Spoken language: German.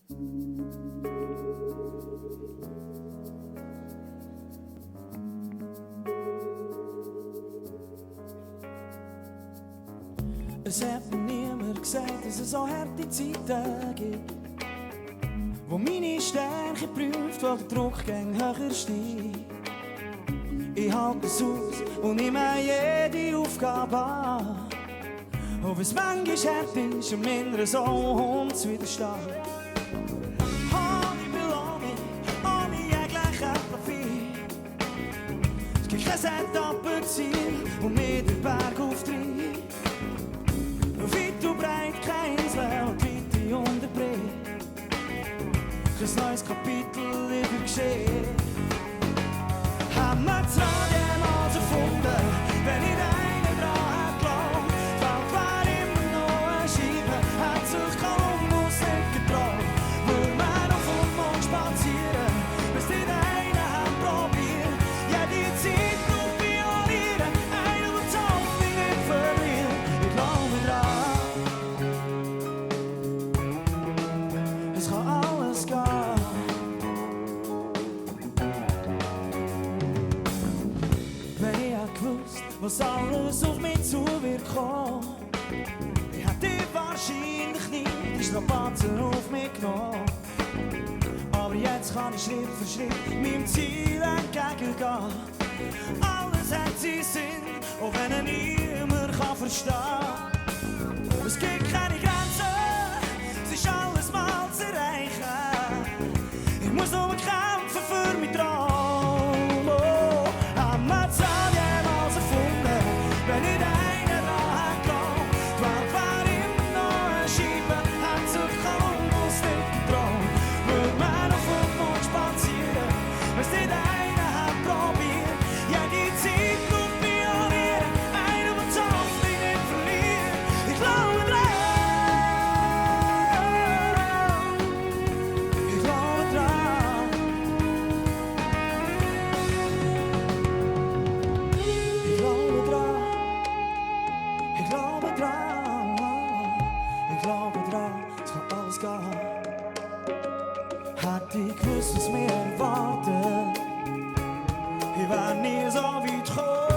Es hat mir niemand gesagt, dass es so harte Zeiten gibt, wo meine Stärke prüft, wo der Druck gegen höher steigt. Ich halte es aus und nehme jede Aufgabe an, auch wenn es manchmal hart ist, um inneren Sohn zu widerstehen. Ohne Belohnung, ohne jegliche Profit. Es gibt kein Etappenziel, wo mir der Berg auftreibt. Weit und breit, kein Insel und Weite und der Brett. Ein neues Kapitel in der Geschichte. Haben wir das Rad jemals erfunden, wenn ich einen dran hätte gelassen? Die Welt wäre immer noch eine Scheibe, hat sich Kolumbus nicht getraut. Würde man auf den Mond spazieren, bis die einen haben probiert. Jede Zeit noch pionieren, einer der die Hoffnung nicht verliert. Ich glaube dran, es kann alles gehen. Was alles auf mich zu wird kommen. Ich hätte wahrscheinlich nie die Strapazen auf mich genommen. Aber jetzt kann ich Schritt für Schritt meinem Ziel entgegengehen. Alles hat seinen Sinn, auch wenn ihn niemand verstehen kann. Es gibt keine Grenzen, es ist alles mal zu erreichen. Ich muss nur kämpfen für meinen Traum. Oh, haben wir wenn ich einen dran gelassen, die Welt wäre immer noch eine Scheibe, hat sich Kolumbus nicht getraut. Würde man auf den Mond spazieren, wenn's nicht einer hat probiert. Jede Zeit noch pionieren, einer der die Hoffnung nicht verliert. Ich glaube dran, ich glaube dran. Ich glaube dran. Ich glaube dran, es kann alles gehen. Hätte ich gewusst, was mir erwartet, ich wär nie so weit gekommen.